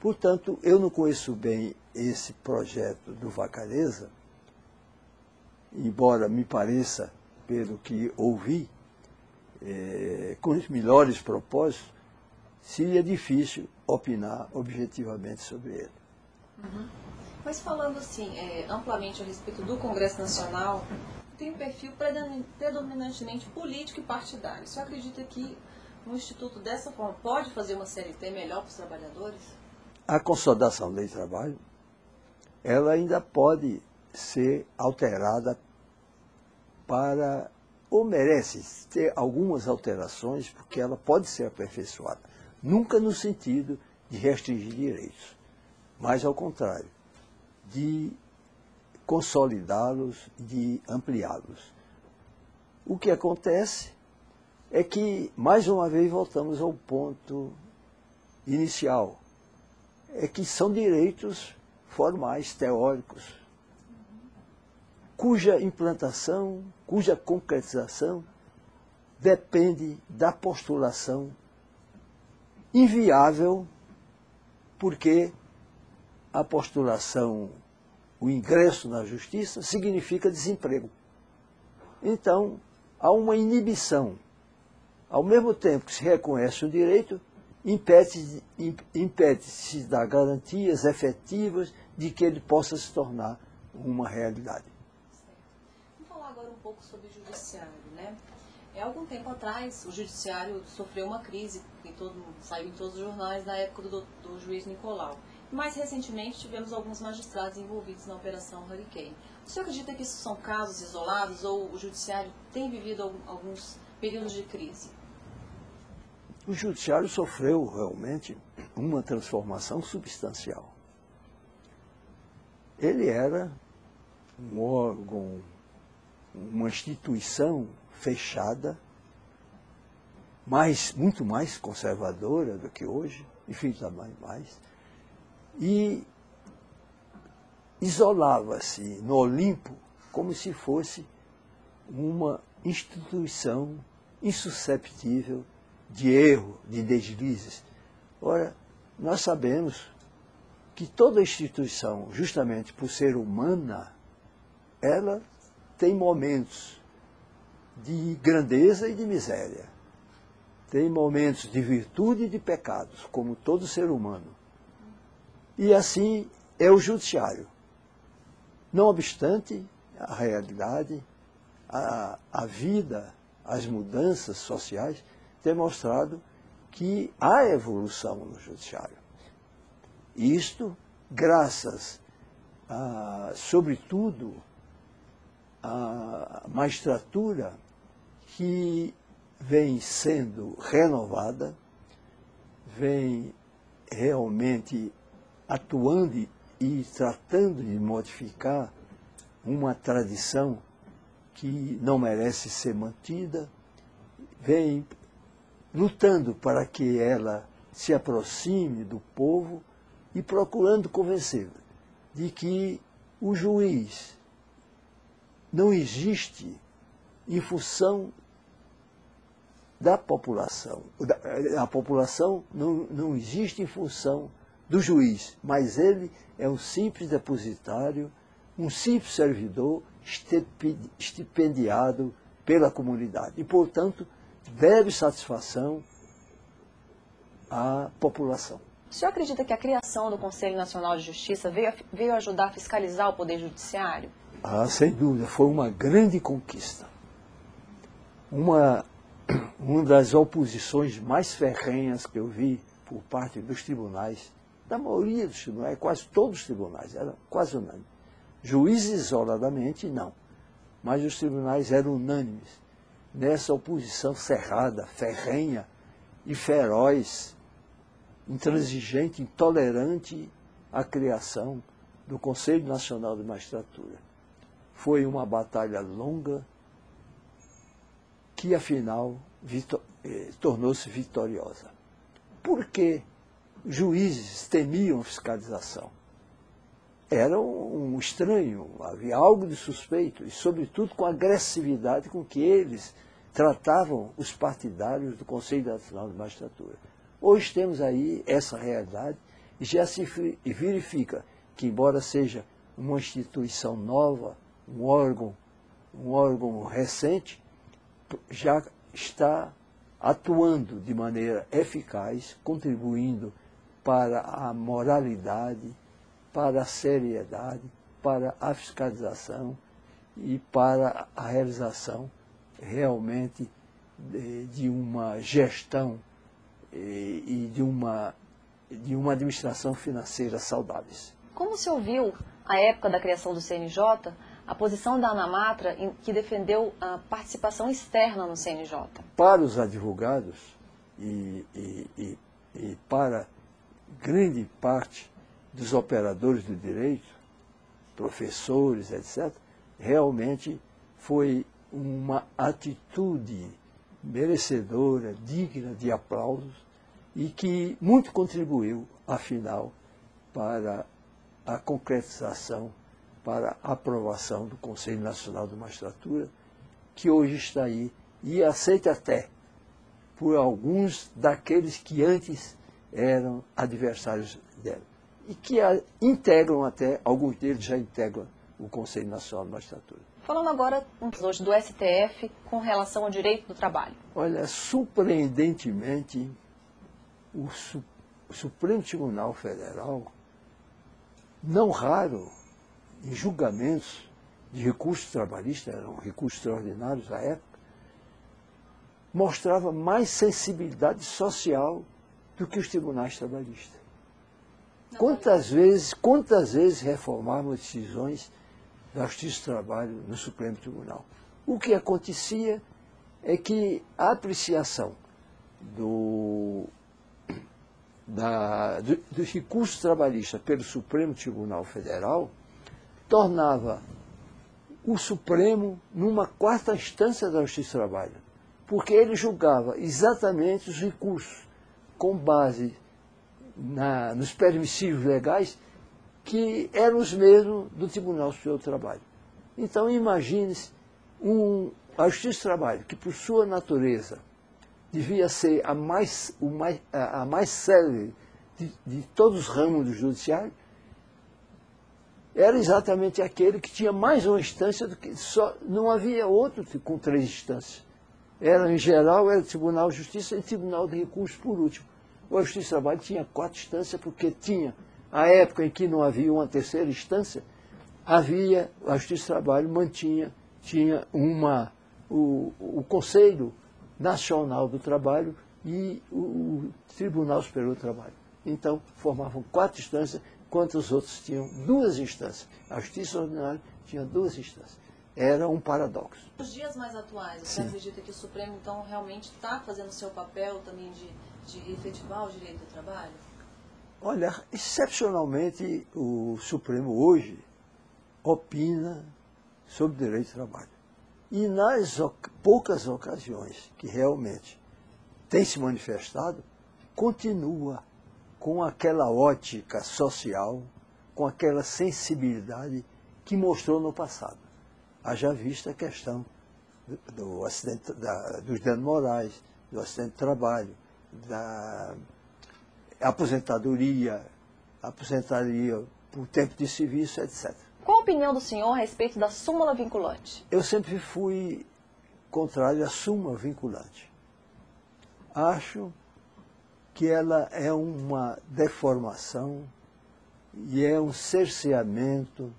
Portanto, eu não conheço bem esse projeto do Vacarezza, embora me pareça, pelo que ouvi, com os melhores propósitos, seria difícil opinar objetivamente sobre ele. Uhum. Mas falando assim, amplamente a respeito do Congresso Nacional, tem um perfil predominantemente político e partidário. O senhor acredita que um instituto dessa forma pode fazer uma CLT melhor para os trabalhadores? A consolidação da lei de trabalho, ela ainda pode ser alterada para, ou merece ter algumas alterações, porque ela pode ser aperfeiçoada. Nunca no sentido de restringir direitos, mas ao contrário, de consolidá-los, de ampliá-los. O que acontece é que, mais uma vez, voltamos ao ponto inicial, é que são direitos formais, teóricos, cuja implantação, cuja concretização depende da postulação inviável, porque a postulação, o ingresso na justiça, significa desemprego. Então, há uma inibição. Ao mesmo tempo que se reconhece o direito, impede-se dar garantias efetivas de que ele possa se tornar uma realidade. Vamos falar agora um pouco sobre o judiciário, né? Há algum tempo atrás, o judiciário sofreu uma crise, que saiu em todos os jornais, na época do juiz Nicolau. Mais recentemente, tivemos alguns magistrados envolvidos na Operação Hurricane. O senhor acredita que isso são casos isolados ou o judiciário tem vivido alguns períodos de crise? O judiciário sofreu realmente uma transformação substancial. Ele era um órgão, uma instituição fechada, muito mais conservadora do que hoje, infinitamente mais, e isolava-se no Olimpo como se fosse uma instituição insusceptível de erro, de deslizes. Ora, nós sabemos que toda instituição, justamente por ser humana, ela tem momentos de grandeza e de miséria. Tem momentos de virtude e de pecados, como todo ser humano. E assim é o judiciário. Não obstante a realidade, a vida, as mudanças sociais, tem mostrado que há evolução no judiciário. Isto graças, sobretudo, à magistratura que vem sendo renovada, vem realmente atuando e tratando de modificar uma tradição que não merece ser mantida, vem lutando para que ela se aproxime do povo e procurando convencer de que o juiz não existe em função da população. A população não existe em função do juiz, mas ele é um simples depositário, um simples servidor estipendiado pela comunidade. E, portanto, deve satisfação à população. O senhor acredita que a criação do Conselho Nacional de Justiça veio ajudar a fiscalizar o Poder Judiciário? Sem dúvida, foi uma grande conquista. Uma das oposições mais ferrenhas que eu vi por parte dos tribunais, da maioria dos tribunais, quase todos os tribunais, era quase unânime. Juízes isoladamente, não. Mas os tribunais eram unânimes nessa oposição cerrada, ferrenha e feroz, intransigente, intolerante à criação do Conselho Nacional de Magistratura. Foi uma batalha longa que, afinal, tornou-se vitoriosa. Por que juízes temiam fiscalização? Era um estranho, havia algo de suspeito, e sobretudo com a agressividade com que eles tratavam os partidários do Conselho Nacional de Magistratura. Hoje temos aí essa realidade e já se verifica que, embora seja uma instituição nova, um órgão recente, já está atuando de maneira eficaz, contribuindo para a moralidade, para a seriedade, para a fiscalização e para a realização realmente de uma gestão e de uma administração financeira saudáveis. Como se ouviu, à época da criação do CNJ, a posição da ANAMATRA, que defendeu a participação externa no CNJ? Para os advogados e para grande parte dos operadores do direito, professores, etc., realmente foi uma atitude merecedora, digna de aplausos e que muito contribuiu, afinal, para a concretização, para a aprovação do Conselho Nacional de Magistratura, que hoje está aí e aceita até por alguns daqueles que antes eram adversários dela. E que a integram até, alguns deles já integram o Conselho Nacional de Magistratura. Falando agora hoje do STF com relação ao direito do trabalho. Olha, surpreendentemente, o Supremo Tribunal Federal, não raro, em julgamentos de recursos trabalhistas, eram recursos extraordinários à época, mostrava mais sensibilidade social do que os tribunais trabalhistas. Quantas vezes reformavam decisões da Justiça do Trabalho no Supremo Tribunal? O que acontecia é que a apreciação dos recursos trabalhistas pelo Supremo Tribunal Federal tornava o Supremo numa quarta instância da Justiça do Trabalho, porque ele julgava exatamente os recursos com base nos permissivos legais que eram os mesmos do Tribunal Superior do Trabalho. Então, imagine-se a Justiça do Trabalho, que por sua natureza devia ser a mais célere de todos os ramos do judiciário, era exatamente aquele que tinha mais uma instância do que só, não havia outro com 3 instâncias. Era, em geral, era Tribunal de Justiça e Tribunal de Recursos por último. A Justiça do Trabalho tinha 4 instâncias, porque tinha, a época em que não havia uma terceira instância, a Justiça do Trabalho tinha o Conselho Nacional do Trabalho e o Tribunal Superior do Trabalho. Então, formavam 4 instâncias, enquanto os outros tinham 2 instâncias. A Justiça Ordinária tinha 2 instâncias. Era um paradoxo. Nos dias mais atuais, você acredita que o Supremo, então, realmente está fazendo o seu papel também de efetivar o direito do trabalho? Olha, excepcionalmente, o Supremo hoje opina sobre o direito do trabalho. E nas poucas ocasiões que realmente tem se manifestado, continua com aquela ótica social, com aquela sensibilidade que mostrou no passado. Haja vista a questão do acidente, dos danos morais, do acidente de trabalho, da aposentadoria por tempo de serviço, etc. Qual a opinião do senhor a respeito da súmula vinculante? Eu sempre fui contrário à súmula vinculante. Acho que ela é uma deformação e é um cerceamento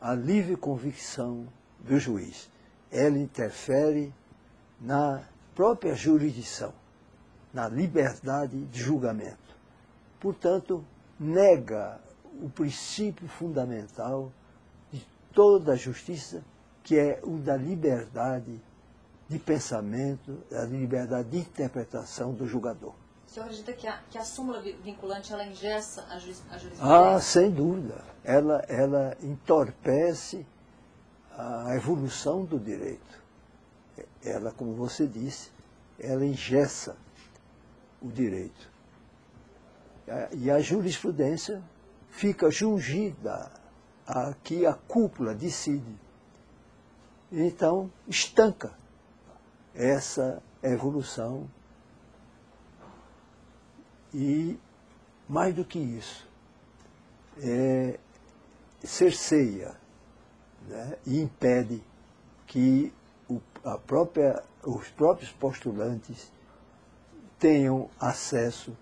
à livre convicção do juiz. Ela interfere na própria jurisdição, na liberdade de julgamento. Portanto, nega o princípio fundamental de toda a justiça, que é o da liberdade de pensamento, da liberdade de interpretação do julgador. O senhor acredita que a súmula vinculante ela engessa a jurisprudência? Ah, sem dúvida. Ela entorpece a evolução do direito. Ela, como você disse, ela engessa o direito. E a jurisprudência fica jungida a que a cúpula decide. Então, estanca essa evolução e mais do que isso, cerceia, né, e impede que os próprios postulantes tenham acesso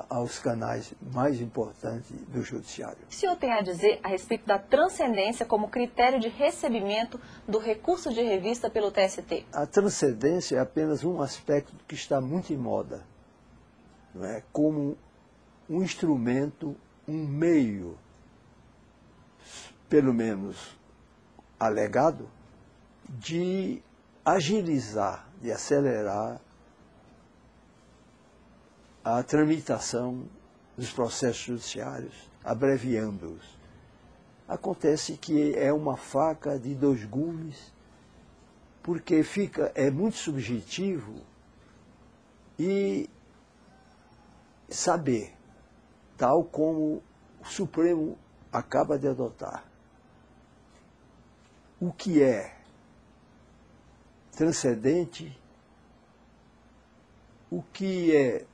aos canais mais importantes do judiciário. O senhor tem a dizer a respeito da transcendência como critério de recebimento do recurso de revista pelo TST? A transcendência é apenas um aspecto que está muito em moda, não é? Como um instrumento, um meio, pelo menos alegado, de agilizar, de acelerar a tramitação dos processos judiciários, abreviando-os. Acontece que é uma faca de dois gumes, porque é muito subjetivo e saber, tal como o Supremo acaba de adotar, o que é transcendente, o que é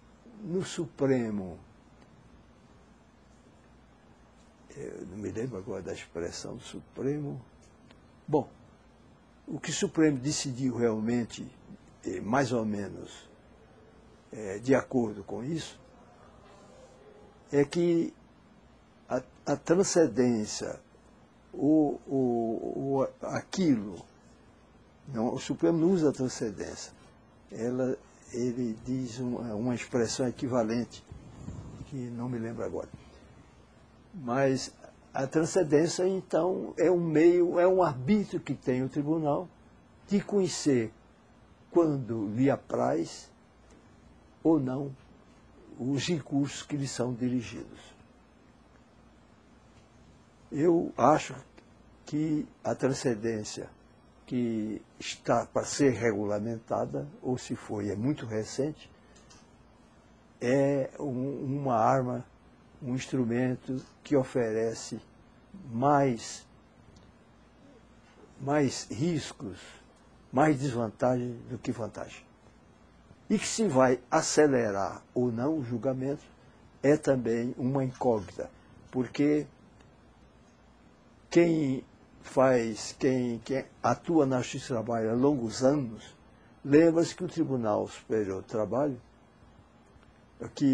no Supremo, eu não me lembro agora da expressão do Supremo, bom, o que o Supremo decidiu realmente, mais ou menos de acordo com isso, é que a transcendência, aquilo, não, o Supremo não usa a transcendência, ele diz uma expressão equivalente, que não me lembro agora. Mas a transcendência, então, é um meio, é um arbítrio que tem o tribunal de conhecer, quando lhe apraz ou não, os recursos que lhe são dirigidos. Eu acho que a transcendência que está para ser regulamentada, ou se foi, é muito recente, é uma arma, um instrumento que oferece mais riscos, mais desvantagens do que vantagem. E que se vai acelerar ou não o julgamento é também uma incógnita, porque quem atua na Justiça do Trabalho há longos anos, lembra-se que o Tribunal Superior do Trabalho, que